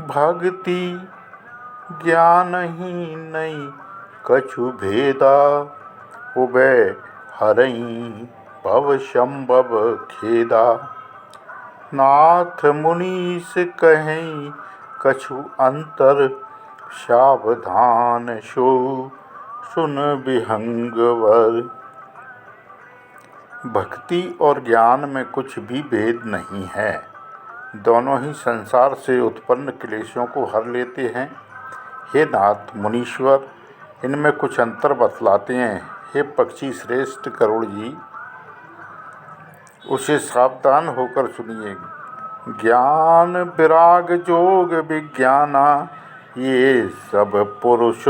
भक्ति ज्ञान ही नहीं कछु भेदा, उबय हरई भव संभव खेदा। नाथ मुनीस कहें कछु अंतर, सावधान सो सुन विहंगवर। भक्ति और ज्ञान में कुछ भी भेद नहीं है, दोनों ही संसार से उत्पन्न क्लेशों को हर लेते हैं। हे नाथ मुनीश्वर, इनमें कुछ अंतर बतलाते हैं। हे पक्षी श्रेष्ठ गरुड़ जी, उसे सावधान होकर सुनिए। ज्ञान विराग जोग विज्ञाना, ये सब पुरुष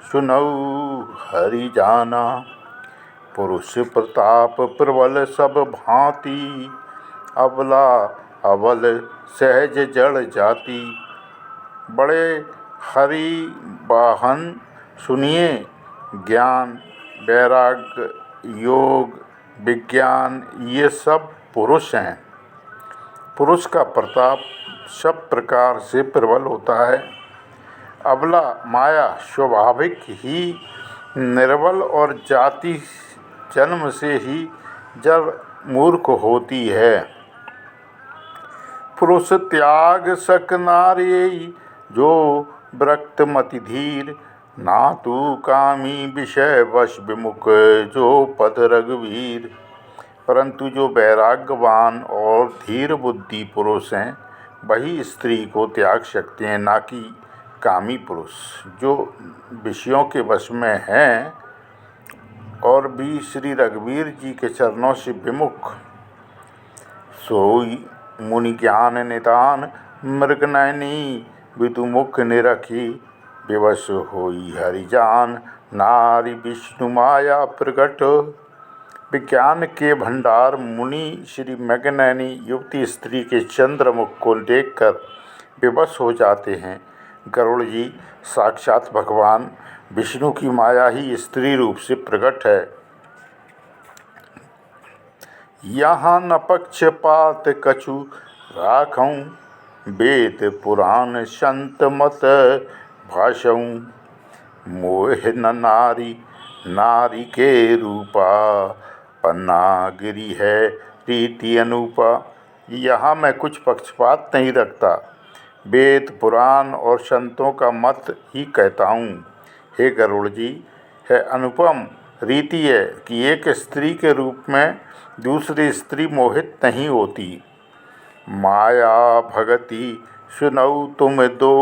सुनऊ हरि जाना। पुरुष प्रताप प्रबल सब भांति, अबला अबल सहज जड़ जाति। बड़े हरि वाहन सुनिए, ज्ञान वैराग्य योग विज्ञान ये सब पुरुष हैं। पुरुष का प्रताप सब प्रकार से प्रबल होता है। अबला माया स्वाभाविक ही निर्बल और जाति जन्म से ही जड़ मूर्ख होती है। पुरुष त्याग सक नारी, जो व्रक्त मति धीर। ना तू कामी विषय वश विमुख, जो पद रघुवीर। परंतु जो वैराग्यवान और धीर बुद्धि पुरुष हैं, वही स्त्री को त्याग सकते हैं, ना कि कामी पुरुष जो विषयों के वश में हैं और भी श्री रघुवीर जी के चरणों से विमुख। सोई मुनि ज्ञान निदान, मृगनयनी विदुमुख निरखी। विवश होई हरिजान, नारी विष्णु माया प्रगट। विज्ञान के भंडार मुनि श्री मृगनयनी युवती स्त्री के चंद्रमुख को देखकर विवश हो जाते हैं। गरुड़ जी, साक्षात भगवान विष्णु की माया ही स्त्री रूप से प्रकट है। यहाँ न पक्षपात कछु राखूं, वेद पुराण संत मत भाषऊं। मोह न नारी नारी के रूपा, पन्नागिरी है रीति अनूपा। यहाँ मैं कुछ पक्षपात नहीं रखता, वेद पुराण और संतों का मत ही कहता हूँ। हे गरुड़ जी, है अनुपम रीति है कि एक स्त्री के रूप में दूसरी स्त्री मोहित नहीं होती। माया भगति सुनऊ तुम दो,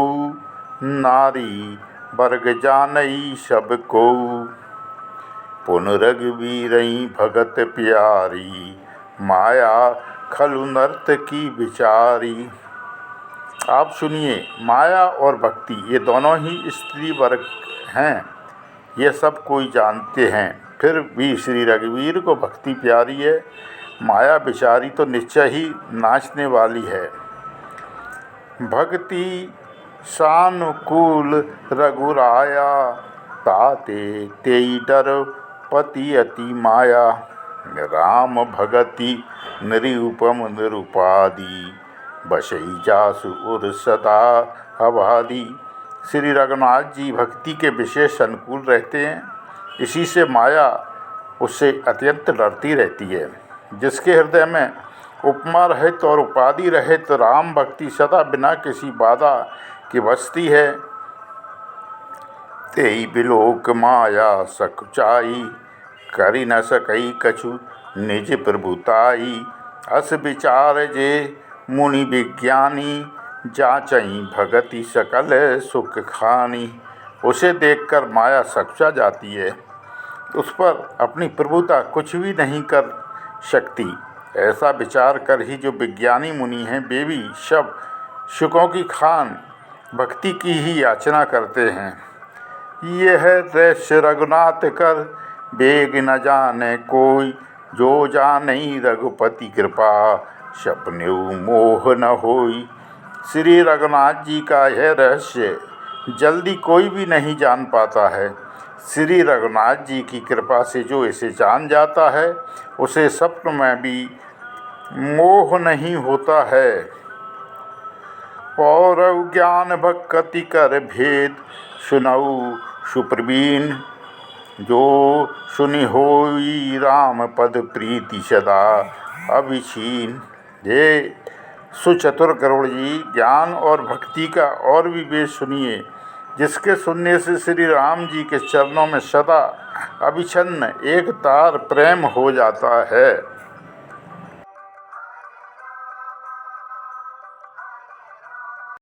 नारी वर्ग जानई सब को। पुन रघुवीरई भगत प्यारी, माया खलु नर्त की विचारी। आप सुनिए, माया और भक्ति ये दोनों ही स्त्री वर्ग हैं, ये सब कोई जानते हैं। फिर भी श्री रघुवीर को भक्ति प्यारी है, माया बिचारी तो निश्चय ही नाचने वाली है। भक्ति सानुकूल रघुराया, ताते तेई डर पति अति माया। राम भगति निरूपम निरूपादि, बसई जासु उर सदा अबादी। श्री रघुनाथ जी भक्ति के विशेष अनुकूल रहते हैं, इसी से माया उससे अत्यंत डरती रहती है। जिसके हृदय में उपमा रहित और उपाधि रहित राम भक्ति सदा बिना किसी बाधा की बसती है। तेई बिलोक माया सकुचाई, करी न सकई कछु निज प्रभुताई। अस विचार जे मुनि विज्ञानी, जाचई भगति सकल सुख खानी। उसे देखकर माया सकुचा जाती है, उस पर अपनी प्रभुता कुछ भी नहीं कर सकती। ऐसा विचार कर ही जो विज्ञानी मुनि हैं, वे भी सब सुखों की खान भक्ति की ही याचना करते हैं। यह रहस्य रघुनाथ कर, बेग न जाने कोई। जो जानई रघुपति कृपा, सपनेऊ मोह न होई। श्री रघुनाथ जी का यह रहस्य जल्दी कोई भी नहीं जान पाता है। श्री रघुनाथ जी की कृपा से जो इसे जान जाता है, उसे स्वप्न में भी मोह नहीं होता है पौरव ज्ञान भक्ति कर भेद, सुनऊ सुप्रवीण जो सुनि होई राम पद प्रीति सदा अभिछीन। हे सुचतुर गरुड़ जी, ज्ञान और भक्ति का और भी वेद सुनिए, जिसके सुनने से श्री राम जी के चरणों में सदा अभिछन्न एक तार प्रेम हो जाता है।